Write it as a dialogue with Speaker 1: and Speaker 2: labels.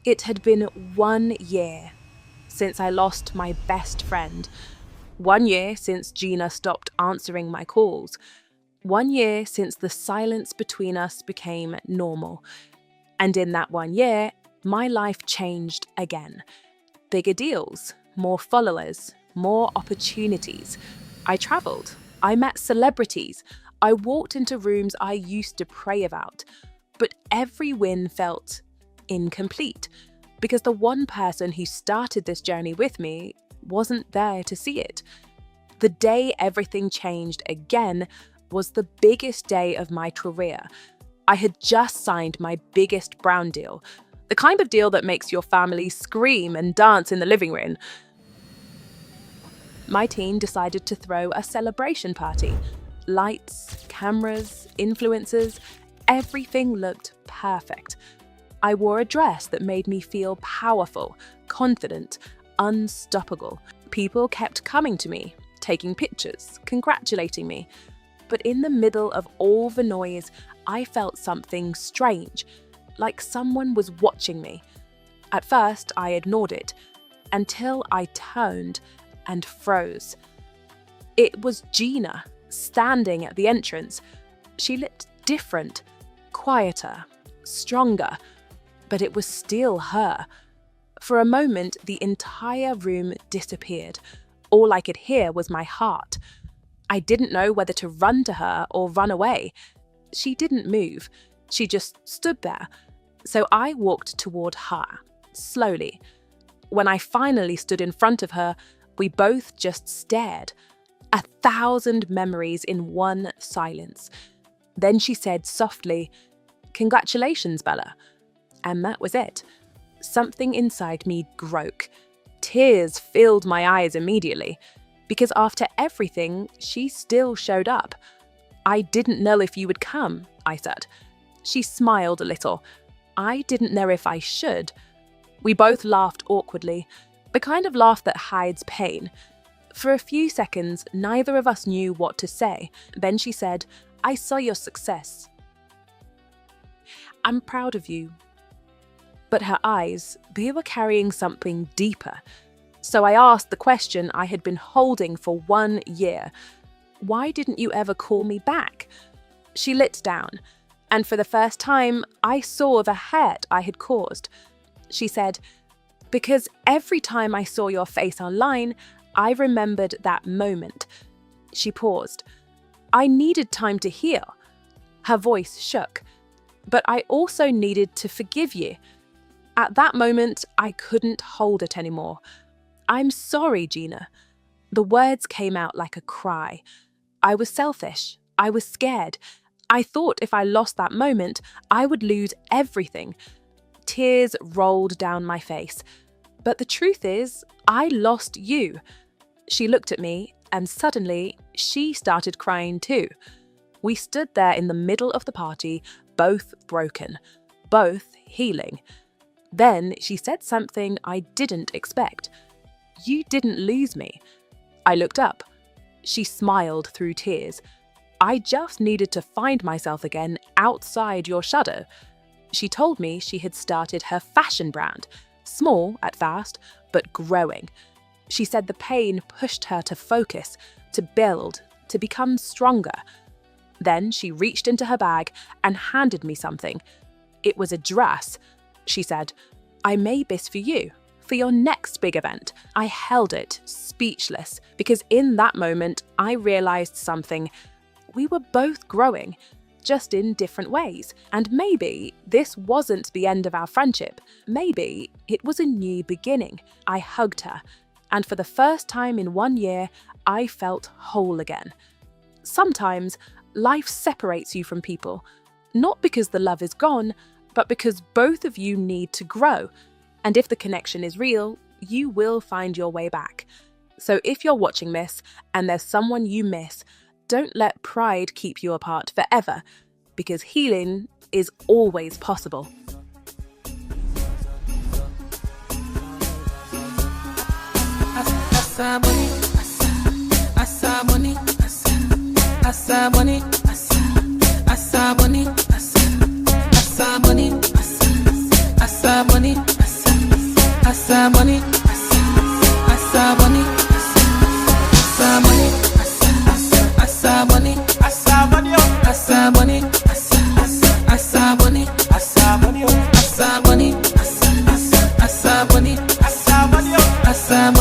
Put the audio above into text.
Speaker 1: It had been 1 year since I lost my best friend. 1 year since Gina stopped answering my calls. 1 year since the silence between us became normal. And in that 1 year, my life changed again. Bigger deals, more followers, more opportunities. I traveled. I met celebrities. I walked into rooms I used to pray about. But every win felt incomplete because the one person who started this journey with me wasn't there to see it. The day everything changed again was the biggest day of my career. I had just signed my biggest brand deal, the kind of deal that makes your family scream and dance in the living room. My team decided to throw a celebration party. Lights, cameras, influencers, everything looked perfect. I wore a dress that made me feel powerful, confident, unstoppable. People kept coming to me, taking pictures, congratulating me. But in the middle of all the noise, I felt something strange, like someone was watching me. At first, I ignored it, until I turned and froze. It was Gina, standing at the entrance. She looked different, quieter, stronger, but it was still her. For a moment, the entire room disappeared. All I could hear was my heart. I didn't know whether to run to her or run away. She didn't move. She just stood there. So I walked toward her, slowly. When I finally stood in front of her, we both just stared. 1,000 memories in one silence. Then she said softly, "Congratulations, Bella." And that was it. Something inside me broke. Tears filled my eyes immediately, because after everything, she still showed up. "I didn't know if you would come," I said. She smiled a little. I didn't know if I should. We both laughed awkwardly, the kind of laugh that hides pain. For a few seconds, neither of us knew what to say. Then she said, "I saw your success. I'm proud of you." But her eyes, they were carrying something deeper. So I asked the question I had been holding for 1 year. "Why didn't you ever call me back?" She lit down, and for the first time, I saw the hurt I had caused. She said, "Because every time I saw your face online, I remembered that moment." She paused. "I needed time to heal." Her voice shook. "But I also needed to forgive you." At that moment, I couldn't hold it anymore. "I'm sorry, Gina." The words came out like a cry. I was selfish. I was scared. I thought if I lost that moment, I would lose everything. Tears rolled down my face. But the truth is, I lost you. She looked at me, and suddenly, she started crying too. We stood there in the middle of the party, both broken, both healing. Then she said something I didn't expect. "You didn't lose me." I looked up. She smiled through tears. "I just needed to find myself again outside your shadow." She told me she had started her fashion brand, small at first, but growing. She said the pain pushed her to focus, to build, to become stronger. Then she reached into her bag and handed me something. It was a dress. She said, "I made this for you, for your next big event." I held it, speechless, because in that moment, I realized something. We were both growing, just in different ways. And maybe this wasn't the end of our friendship. Maybe it was a new beginning. I hugged her, and for the first time in 1 year, I felt whole again. Sometimes, life separates you from people, not because the love is gone, but because both of you need to grow. And if the connection is real, you will find your way back. So if you're watching this and there's someone you miss, don't let pride keep you apart forever, because healing is always possible.
Speaker 2: Asa money, asa money, asa money, asa money, asa money, asa money, asa money, asa money, asa money, asa money, asa money, asa money, asa money, asa